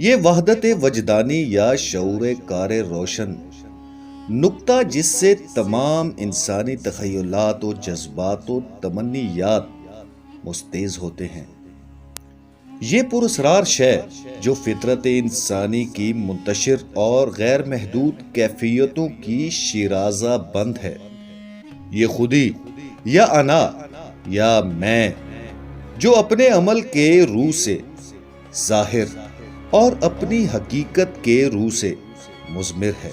یہ وحدت وجدانی یا شعور کار روشن نقطہ جس سے تمام انسانی تخیلات و جذبات و تمنیات مستیز ہوتے ہیں، یہ پراسرار شے جو فطرت انسانی کی منتشر اور غیر محدود کیفیتوں کی شیرازہ بند ہے، یہ خودی یا انا یا میں جو اپنے عمل کے روح سے ظاہر اور اپنی حقیقت کے روح سے مضمر ہے،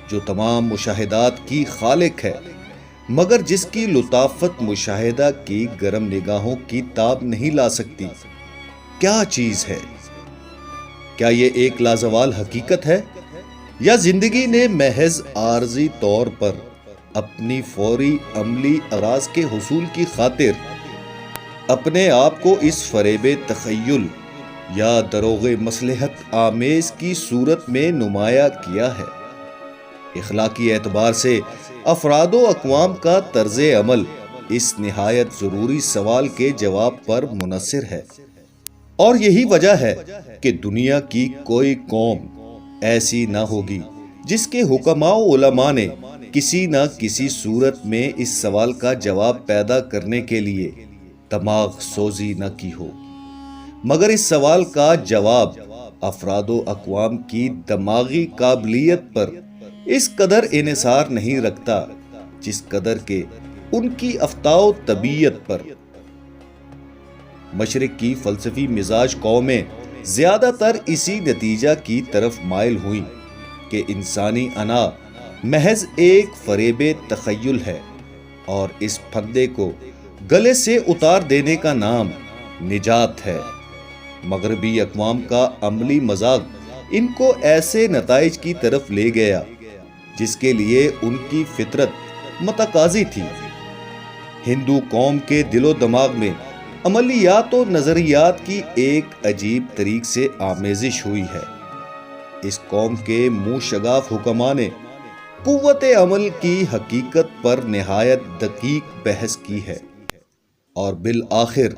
جو تمام مشاہدات کی خالق ہے مگر جس کی لطافت مشاہدہ کی گرم نگاہوں کی تاب نہیں لا سکتی۔ کیا چیز ہے؟ کیا یہ ایک لازوال حقیقت ہے یا زندگی نے محض عارضی طور پر اپنی فوری عملی اغراض کے حصول کی خاطر اپنے آپ کو اس فریب تخیل یا دروغ مصلحت آمیز کی صورت میں نمایاں کیا ہے؟ اخلاقی اعتبار سے افراد و اقوام کا طرز عمل اس نہایت ضروری سوال کے جواب پر منحصر ہے، اور یہی وجہ ہے کہ دنیا کی کوئی قوم ایسی نہ ہوگی جس کے حکماء و علماء نے کسی نہ کسی صورت میں اس سوال کا جواب پیدا کرنے کے لیے دماغ سوزی نہ کی ہو، مگر اس سوال کا جواب افراد و اقوام کی دماغی قابلیت پر اس قدر انحصار نہیں رکھتا جس قدر کہ ان کی افتاء طبیعت پر۔ مشرق کی فلسفی مزاج قومیں زیادہ تر اسی نتیجہ کی طرف مائل ہوئیں کہ انسانی انا محض ایک فریب تخیل ہے، اور اس پھندے کو گلے سے اتار دینے کا نام نجات ہے۔ مغربی اقوام کا عملی مذاق ان کو ایسے نتائج کی طرف لے گیا جس کے لیے ان کی فطرت متقاضی تھی۔ ہندو قوم کے دل و دماغ میں عملیات و نظریات کی ایک عجیب طریق سے آمیزش ہوئی ہے۔ اس قوم کے منہ شگاف حکماں نے قوت عمل کی حقیقت پر نہایت دقیق بحث کی ہے، اور بالآخر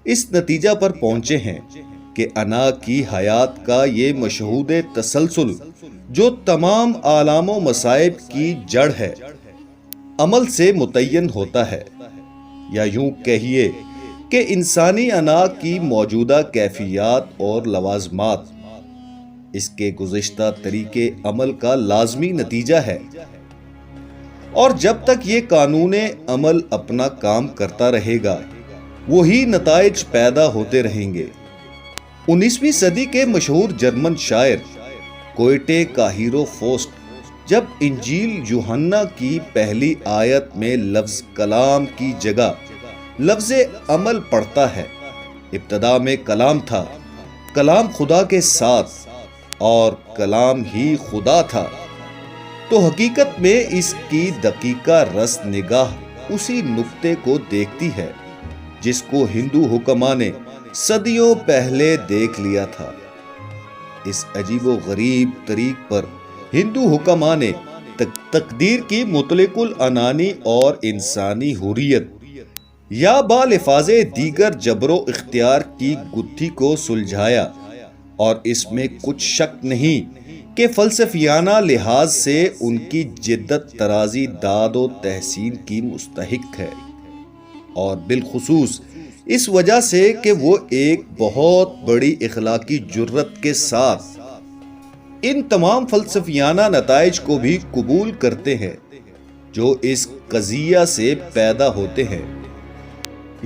اس نتیجہ پر پہنچے ہیں کہ انا کی حیات کا یہ مشہود تسلسل جو تمام آلام و مصائب کی جڑ ہے، عمل سے متعین ہوتا ہے، یا یوں کہیے کہ انسانی انا کی موجودہ کیفیات اور لوازمات اس کے گزشتہ طریقے عمل کا لازمی نتیجہ ہے، اور جب تک یہ قانون عمل اپنا کام کرتا رہے گا وہی نتائج پیدا ہوتے رہیں گے۔ 19ویں صدی کے مشہور جرمن شاعر کوئٹے کا ہیرو فوسٹ جب انجیل یوحنا کی پہلی آیت میں لفظ کلام کی جگہ لفظ عمل پڑھتا ہے، ابتدا میں کلام تھا، کلام خدا کے ساتھ، اور کلام ہی خدا تھا، تو حقیقت میں اس کی دقیقہ رس نگاہ اسی نقطے کو دیکھتی ہے جس کو ہندو حکماں نے صدیوں پہلے دیکھ لیا تھا۔ اس عجیب و غریب طریق پر ہندو حکماں نے تقدیر کی مطلق العنانی اور انسانی حریت یا بالفاظ دیگر جبر و اختیار کی گتھی کو سلجھایا، اور اس میں کچھ شک نہیں کہ فلسفیانہ لحاظ سے ان کی جدت ترازی داد و تحسین کی مستحق ہے، اور بالخصوص اس وجہ سے کہ وہ ایک بہت بڑی اخلاقی جرت کے ساتھ ان تمام فلسفیانہ نتائج کو بھی قبول کرتے ہیں جو اس قضیہ سے پیدا ہوتے ہیں،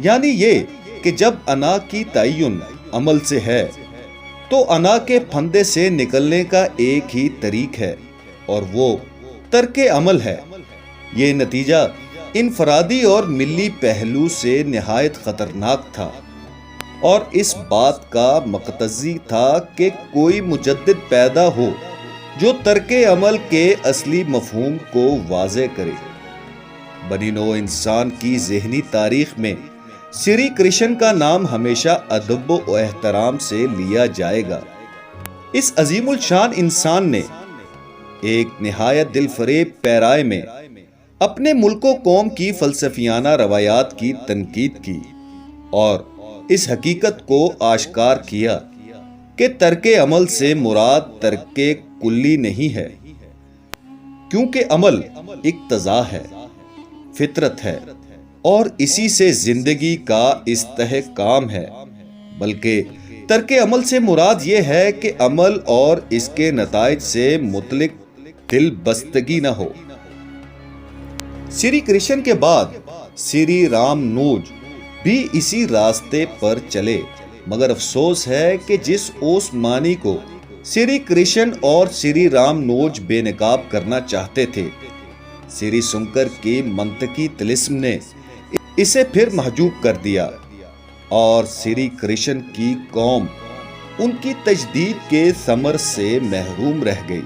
یعنی یہ کہ جب انا کی تعین عمل سے ہے تو انا کے پھندے سے نکلنے کا ایک ہی طریق ہے، اور وہ ترک عمل ہے۔ یہ نتیجہ انفرادی اور ملی پہلو سے نہایت خطرناک تھا، اور اس بات کا مقتضی تھا کہ کوئی مجدد پیدا ہو جو ترک عمل کے اصلی مفہوم کو واضح کرے۔ بنی نوع انسان کی ذہنی تاریخ میں سری کرشن کا نام ہمیشہ ادب و احترام سے لیا جائے گا۔ اس عظیم الشان انسان نے ایک نہایت دل فریب پیرائے میں اپنے ملک و قوم کی فلسفیانہ روایات کی تنقید کی، اور اس حقیقت کو آشکار کیا کہ ترک عمل سے مراد ترک کلی نہیں ہے، کیونکہ عمل اقتضا ہے، فطرت ہے اور اسی سے زندگی کا استحکام ہے، بلکہ ترک عمل سے مراد یہ ہے کہ عمل اور اس کے نتائج سے متعلق دل بستگی نہ ہو۔ سری کرشن کے بعد سری رام نوج بھی اسی راستے پر چلے، مگر افسوس ہے کہ جس اوسمانی کو سری کرشن اور سری رام نوج بے نقاب کرنا چاہتے تھے، سری سنکر کی منطقی طلسم نے اسے پھر محجوب کر دیا اور سری کرشن کی قوم ان کی تجدید کے ثمر سے محروم رہ گئی۔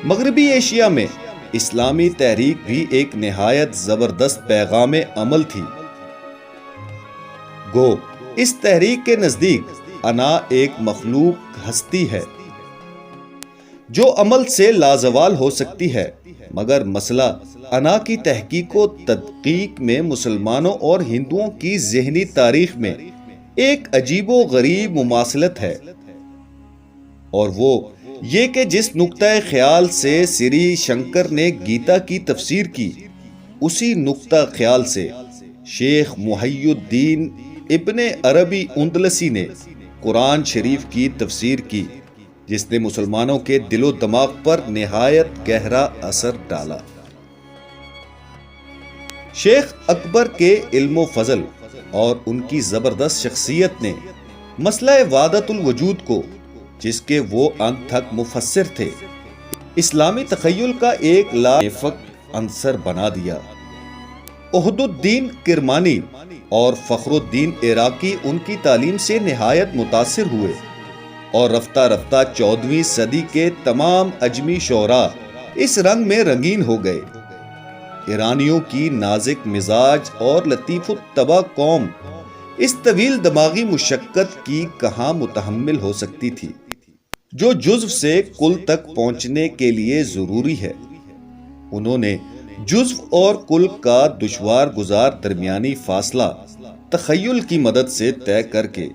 مغربی ایشیا میں اسلامی تحریک بھی ایک نہایت زبردست پیغام عمل تھی۔ گو اس تحریک کے نزدیک انا ایک مخلوق ہستی ہے جو عمل سے لازوال ہو سکتی ہے، مگر مسئلہ انا کی تحقیق و تدقیق میں مسلمانوں اور ہندوؤں کی ذہنی تاریخ میں ایک عجیب و غریب مماثلت ہے، اور وہ یہ کہ جس نقطۂ خیال سے سری شنکر نے گیتا کی تفسیر کی، اسی نقطہ خیال سے شیخ محی الدین ابن عربی اندلسی نے قرآن شریف کی تفسیر کی، جس نے مسلمانوں کے دل و دماغ پر نہایت گہرا اثر ڈالا۔ شیخ اکبر کے علم و فضل اور ان کی زبردست شخصیت نے مسئلہ وحدت الوجود کو، جس کے وہ انت تک مفسر تھے، اسلامی تخیل کا ایک لافق عنصر بنا دیا۔ عہد الدین کرمانی اور فخر الدین عراقی ان کی تعلیم سے نہایت متاثر ہوئے، اور رفتہ رفتہ 14ویں صدی کے تمام اجمی شعراء اس رنگ میں رنگین ہو گئے۔ ایرانیوں کی نازک مزاج اور لطیف الطبع قوم اس طویل دماغی مشقت کی کہاں متحمل ہو سکتی تھی جو جزو سے کل تک پہنچنے کے لیے ضروری ہے۔ انہوں نے جزو اور کل کا دشوار گزار درمیانی فاصلہ تخیل کی مدد سے طے کر کے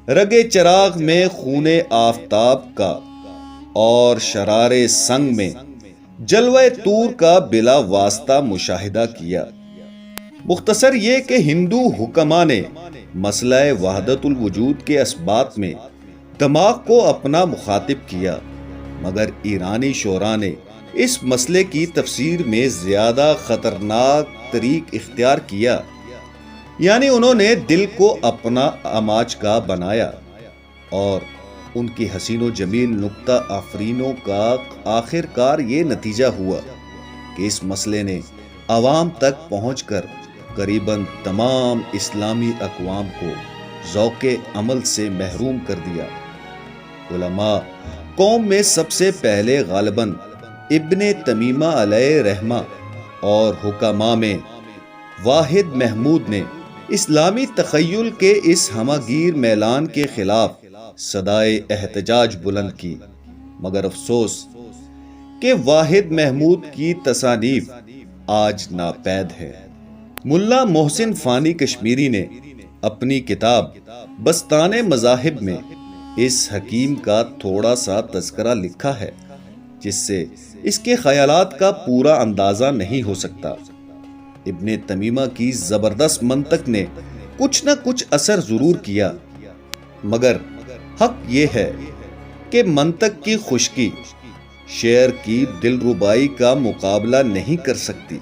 رگے چراغ میں خون آفتاب کا اور شرار سنگ میں جلوہ طور کا بلا واسطہ مشاہدہ کیا۔ مختصر یہ کہ ہندو حکماء نے مسئلہ وحدت الوجود کے اثبات میں دماغ کو اپنا مخاطب کیا، مگر ایرانی شعراء نے اس مسئلے کی تفسیر میں زیادہ خطرناک طریق اختیار کیا، یعنی انہوں نے دل کو اپنا اماچگاہ بنایا، اور ان کی حسین و جمیل نکتہ آفرینوں کا آخر کار یہ نتیجہ ہوا کہ اس مسئلے نے عوام تک پہنچ کر قریباً تمام اسلامی اقوام کو ذوق عمل سے محروم کر دیا۔ علماء قوم میں سب سے پہلے غالباً ابن تمیمہ علیہ رحمہ اور حکماء میں واحد محمود نے اسلامی تخیل کے اس ہماگیر میلان کے خلاف صدائے احتجاج بلند کی، مگر افسوس کہ واحد محمود کی تصانیف آج ناپید ہے۔ ملا محسن فانی کشمیری نے اپنی کتاب بستان مذاہب میں اس حکیم کا تھوڑا سا تذکرہ لکھا ہے، جس سے اس کے خیالات کا پورا اندازہ نہیں ہو سکتا۔ ابن تمیمہ کی زبردست منطق نے کچھ نہ کچھ اثر ضرور کیا، مگر حق یہ ہے کہ منطق کی خشکی شعر کی دلربائی کا مقابلہ نہیں کر سکتی۔